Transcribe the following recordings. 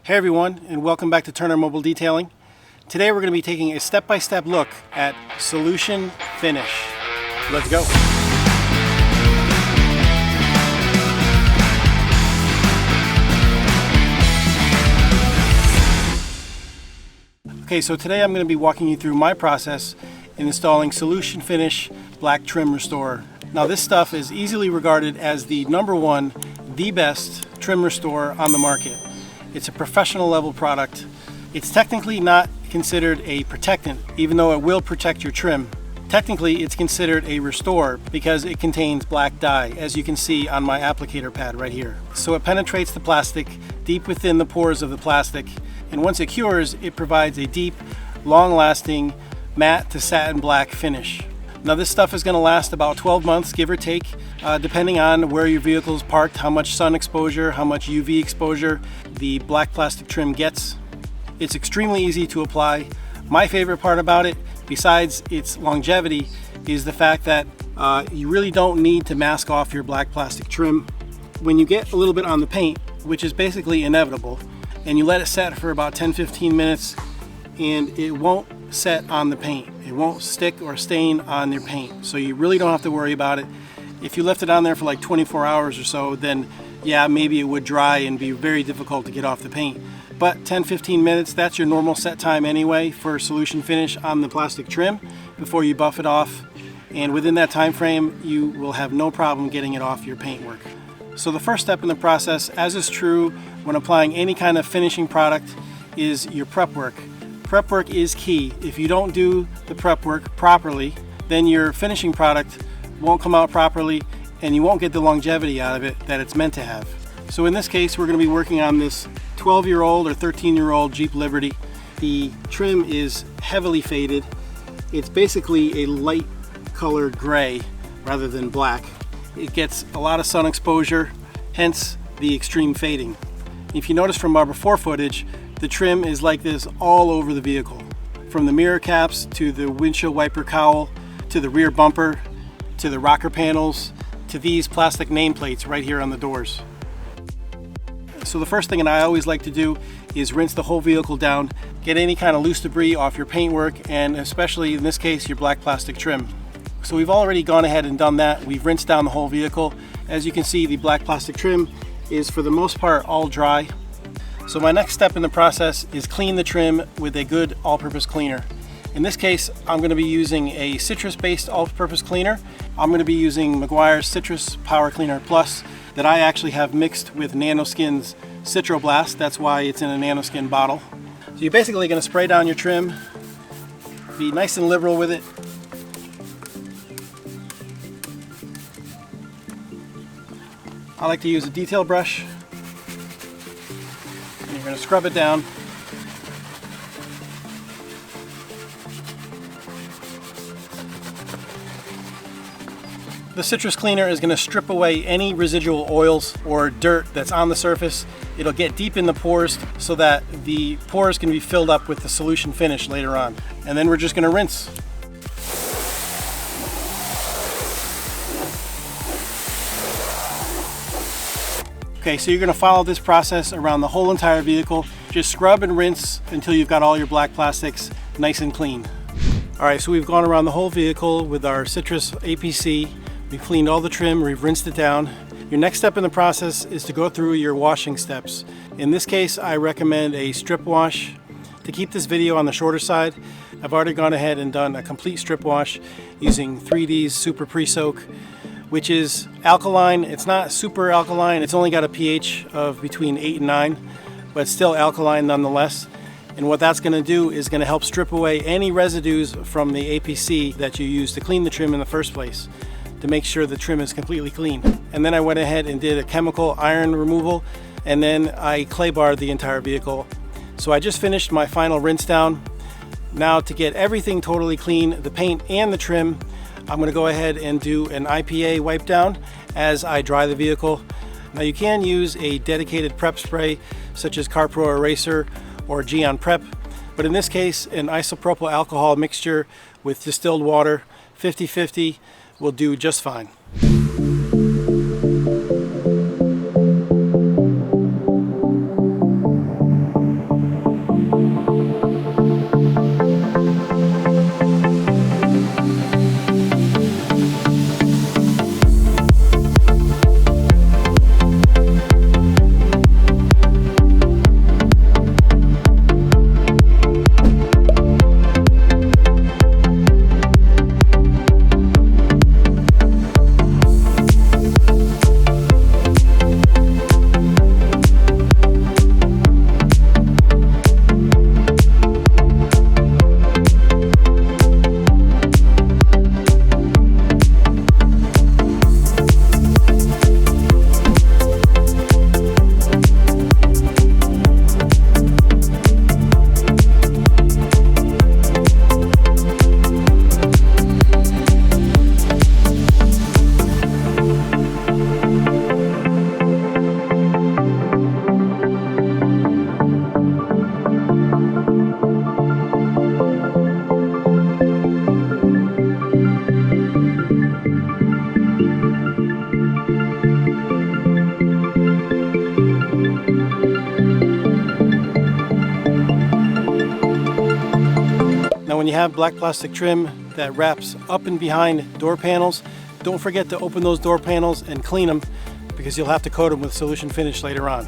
Hey everyone, and welcome back to Turner Mobile Detailing. Today we're going to be taking a step-by-step look at solution finish. Let's go. Okay, so today I'm going to be walking you through my process in installing Solution Finish Black Trim Restorer. Now this stuff is easily regarded as the #1, the best trim restorer on the market. It's a professional level product. It's technically not considered a protectant, even though it will protect your trim. Technically, it's considered a restorer because it contains black dye, as you can see on my applicator pad right here. So it penetrates the plastic deep within the pores of the plastic, and once it cures, it provides a deep, long-lasting matte to satin black finish. Now this stuff is going to last about 12 months, give or take, depending on where your vehicle is parked, how much sun exposure, how much UV exposure the black plastic trim gets. It's extremely easy to apply. My favorite part about it, besides its longevity, is the fact that you really don't need to mask off your black plastic trim. When you get a little bit on the paint, which is basically inevitable, and you let it set for about 10-15 minutes, and it won't set on the paint. It won't stick or stain on your paint, so you really don't have to worry about it. If you left it on there for like 24 hours or so, then yeah, maybe it would dry and be very difficult to get off the paint. But 10-15 minutes, that's your normal set time anyway for solution finish on the plastic trim before you buff it off. And within that time frame, you will have no problem getting it off your paintwork. So the first step in the process, as is true when applying any kind of finishing product, is your prep work. Prep work is key. If you don't do the prep work properly, then your finishing product won't come out properly and you won't get the longevity out of it that it's meant to have. So in this case, we're going to be working on this 12-year-old or 13-year-old Jeep Liberty. The trim is heavily faded. It's basically a light colored gray rather than black. It gets a lot of sun exposure, hence the extreme fading. If you notice from our before footage, the trim is like this all over the vehicle. From the mirror caps to the windshield wiper cowl, to the rear bumper, to the rocker panels, to these plastic nameplates right here on the doors. So the first thing that I always like to do is rinse the whole vehicle down, get any kind of loose debris off your paintwork, and especially in this case, your black plastic trim. So we've already gone ahead and done that. We've rinsed down the whole vehicle. As you can see, the black plastic trim is for the most part all dry. So my next step in the process is clean the trim with a good all-purpose cleaner. In this case, I'm going to be using a citrus-based all-purpose cleaner. I'm going to be using Meguiar's Citrus Power Cleaner Plus that I actually have mixed with Nanoskin's Citroblast. That's why it's in a Nanoskin bottle. So you're basically going to spray down your trim, be nice and liberal with it. I like to use a detail brush. And you're going to scrub it down. The citrus cleaner is going to strip away any residual oils or dirt that's on the surface. It'll get deep in the pores so that the pores can be filled up with the solution finish later on. And then we're just going to rinse. Okay, so you're going to follow this process around the whole entire vehicle. Just scrub and rinse until you've got all your black plastics nice and clean. All right, so we've gone around the whole vehicle with our Citrus APC. We've cleaned all the trim, we've rinsed it down. Your next step in the process is to go through your washing steps. In this case, I recommend a strip wash. To keep this video on the shorter side, I've already gone ahead and done a complete strip wash using 3D's Super Pre-Soak, which is alkaline. It's not super alkaline. It's only got a pH of between 8 and 9, but still alkaline nonetheless. And what that's going to do is going to help strip away any residues from the APC that you used to clean the trim in the first place, to make sure the trim is completely clean. And then I went ahead and did a chemical iron removal, and then I clay barred the entire vehicle. So I just finished my final rinse down. Now to get everything totally clean, the paint and the trim, I'm going to go ahead and do an IPA wipe down as I dry the vehicle. Now you can use a dedicated prep spray such as CarPro Eraser or Geon Prep, but in this case an isopropyl alcohol mixture with distilled water 50-50 will do just fine. when you have black plastic trim that wraps up and behind door panels, don't forget to open those door panels and clean them, because you'll have to coat them with solution finish later on.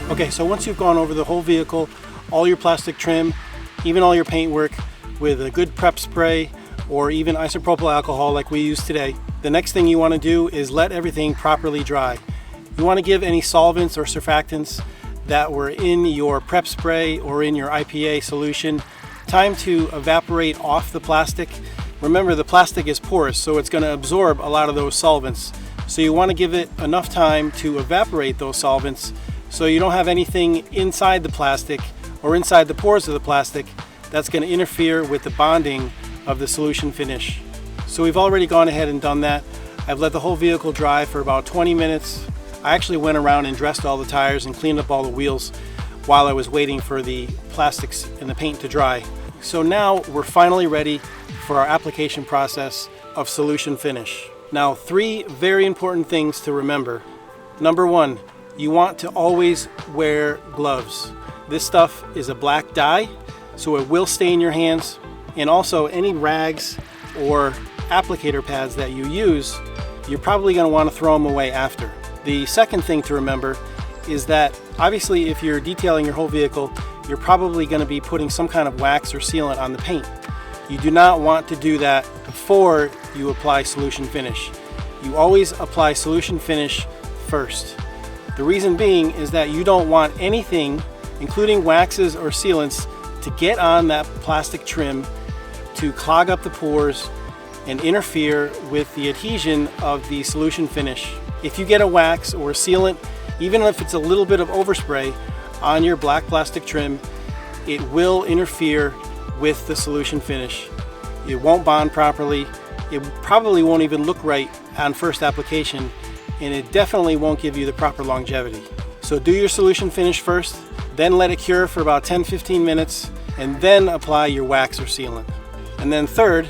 Okay, so once you've gone over the whole vehicle, all your plastic trim, even all your paint work with a good prep spray or even isopropyl alcohol like we use today, the next thing you want to do is let everything properly dry. You want to give any solvents or surfactants that were in your prep spray or in your IPA solution time to evaporate off the plastic. Remember, the plastic is porous, so it's going to absorb a lot of those solvents. So you want to give it enough time to evaporate those solvents so you don't have anything inside the plastic or inside the pores of the plastic that's going to interfere with the bonding of the solution finish. So we've already gone ahead and done that. I've let the whole vehicle dry for about 20 minutes. I actually went around and dressed all the tires and cleaned up all the wheels while I was waiting for the plastics and the paint to dry. So now we're finally ready for our application process of solution finish. Now, 3 very important things to remember. Number 1, you want to always wear gloves. This stuff is a black dye, so it will stain your hands, and also any rags or applicator pads that you use, you're probably going to want to throw them away after. The second thing to remember is that obviously if you're detailing your whole vehicle, you're probably going to be putting some kind of wax or sealant on the paint. You do not want to do that before you apply solution finish. You always apply solution finish first. The reason being is that you don't want anything, including waxes or sealants, to get on that plastic trim to clog up the pores and interfere with the adhesion of the solution finish. If you get a wax or a sealant, even if it's a little bit of overspray on your black plastic trim, it will interfere with the solution finish. It won't bond properly. It probably won't even look right on first application, and it definitely won't give you the proper longevity. So do your solution finish first, then let it cure for about 10-15 minutes, and then apply your wax or sealant. And then third,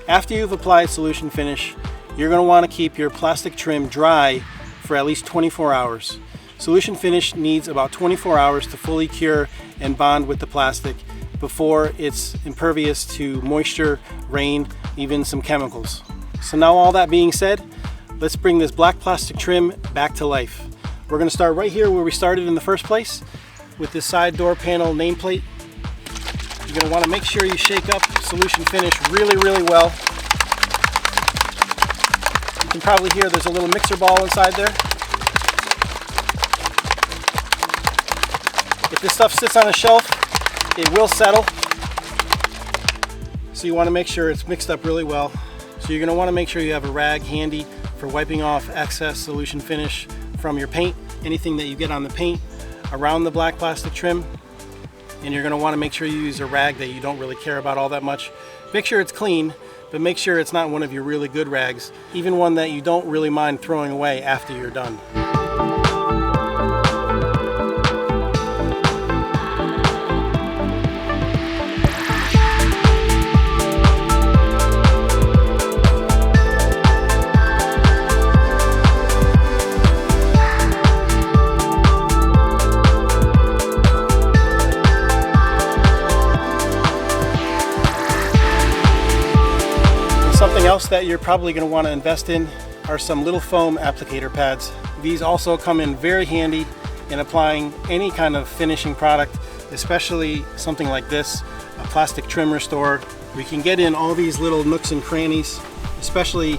after you've applied solution finish, you're going to want to keep your plastic trim dry for at least 24 hours. Solution finish needs about 24 hours to fully cure and bond with the plastic before it's impervious to moisture, rain, even some chemicals. So now, all that being said, let's bring this black plastic trim back to life. We're going to start right here where we started in the first place with this side door panel nameplate. You're going to want to make sure you shake up solution finish really, really well. You can probably hear there's a little mixer ball inside there. If this stuff sits on a shelf, it will settle. So you want to make sure it's mixed up really well. So you're going to want to make sure you have a rag handy for wiping off excess solution finish from your paint, anything that you get on the paint around the black plastic trim. And you're going to want to make sure you use a rag that you don't really care about all that much. Make sure it's clean, but make sure it's not one of your really good rags, even one that you don't really mind throwing away after you're done. Something else that you're probably going to want to invest in are some little foam applicator pads. These also come in very handy in applying any kind of finishing product, especially something like this, a plastic trim restore. We can get in all these little nooks and crannies, especially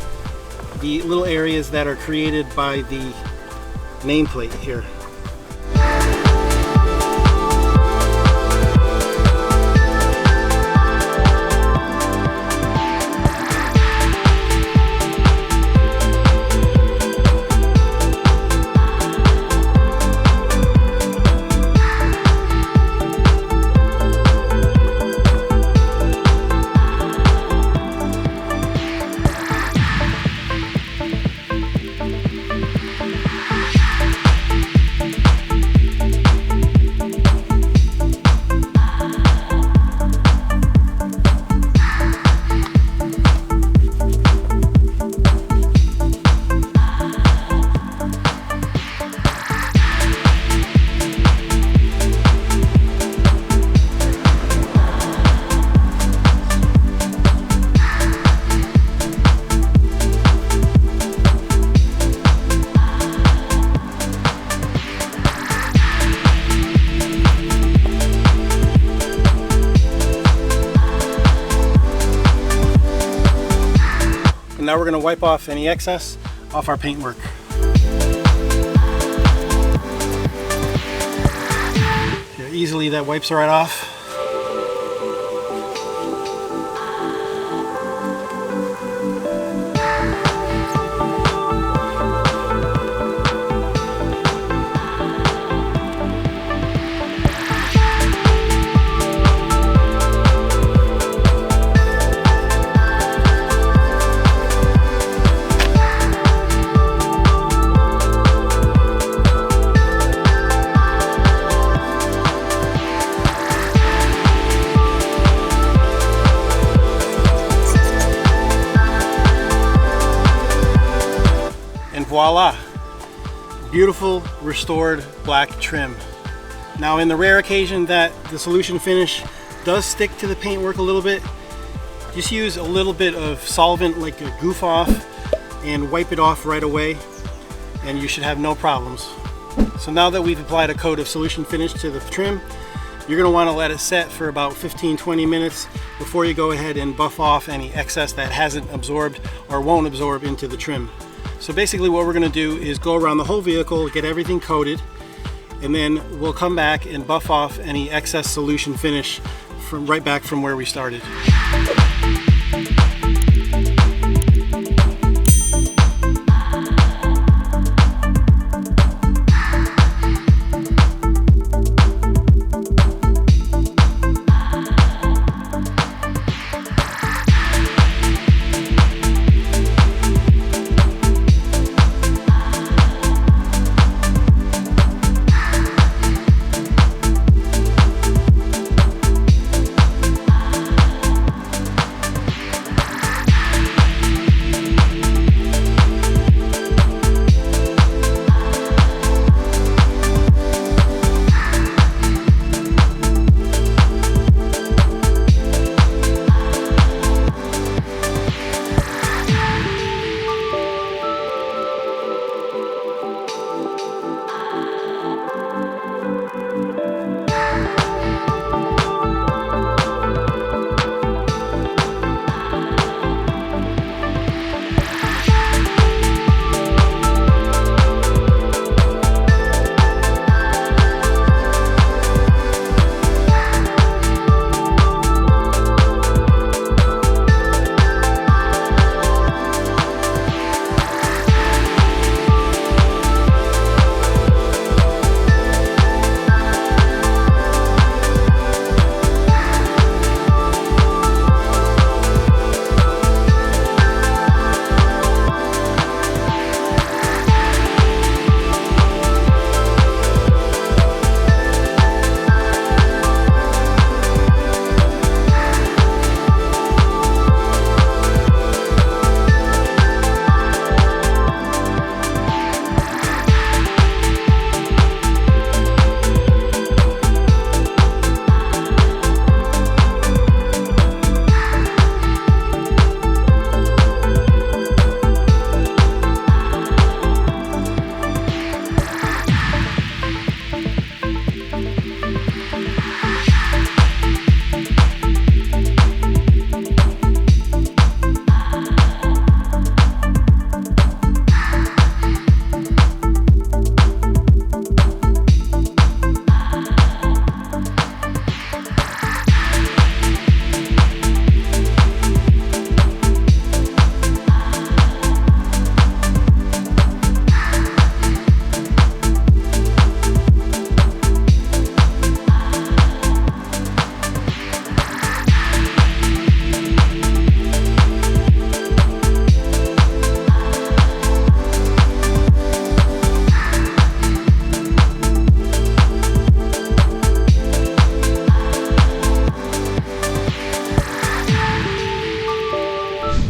the little areas that are created by the nameplate here. And now we're going to wipe off any excess off our paintwork. Here, easily that wipes right off. Voila! Beautiful restored black trim. Now, in the rare occasion that the solution finish does stick to the paintwork a little bit, just use a little bit of solvent like a goof off and wipe it off right away, and you should have no problems. So now that we've applied a coat of solution finish to the trim, you're going to want to let it set for about 15-20 minutes before you go ahead and buff off any excess that hasn't absorbed or won't absorb into the trim. So basically what we're going to do is go around the whole vehicle, get everything coated, and then we'll come back and buff off any excess solution finish from right back from where we started.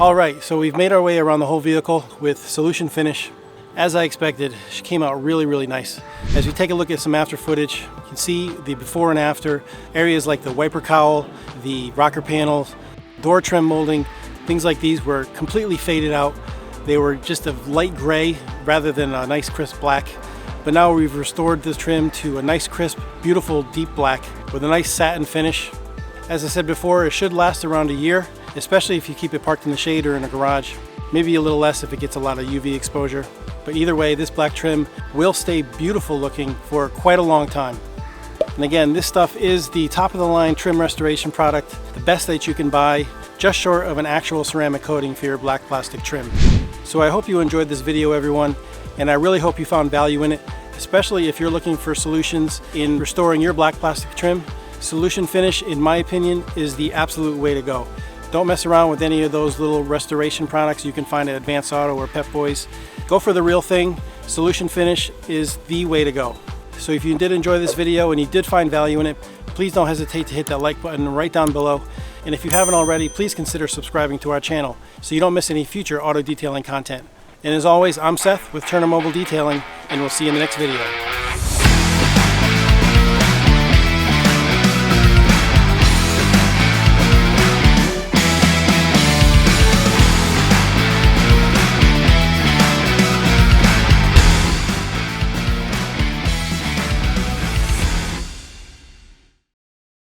All right, so we've made our way around the whole vehicle with solution finish. As I expected, she came out really, really nice. As we take a look at some after footage, you can see the before and after. Areas like the wiper cowl, the rocker panels, door trim molding, things like these were completely faded out. They were just a light gray rather than a nice crisp black. But now we've restored this trim to a nice crisp, beautiful deep black with a nice satin finish. As I said before, it should last around a year. especially if you keep it parked in the shade or in a garage. Maybe a little less if it gets a lot of UV exposure. But either way, this black trim will stay beautiful looking for quite a long time. And again, this stuff is the top of the line trim restoration product, the best that you can buy, just short of an actual ceramic coating for your black plastic trim. So I hope you enjoyed this video, everyone, and I really hope you found value in it, especially if you're looking for solutions in restoring your black plastic trim. Solution Finish, in my opinion, is the absolute way to go. Don't mess around with any of those little restoration products you can find at Advanced Auto or Pep Boys. Go for the real thing. Solution Finish is the way to go. So if you did enjoy this video and you did find value in it, please don't hesitate to hit that like button right down below. And if you haven't already, please consider subscribing to our channel so you don't miss any future auto detailing content. And as always, I'm Seth with Turner Mobile Detailing, and we'll see you in the next video.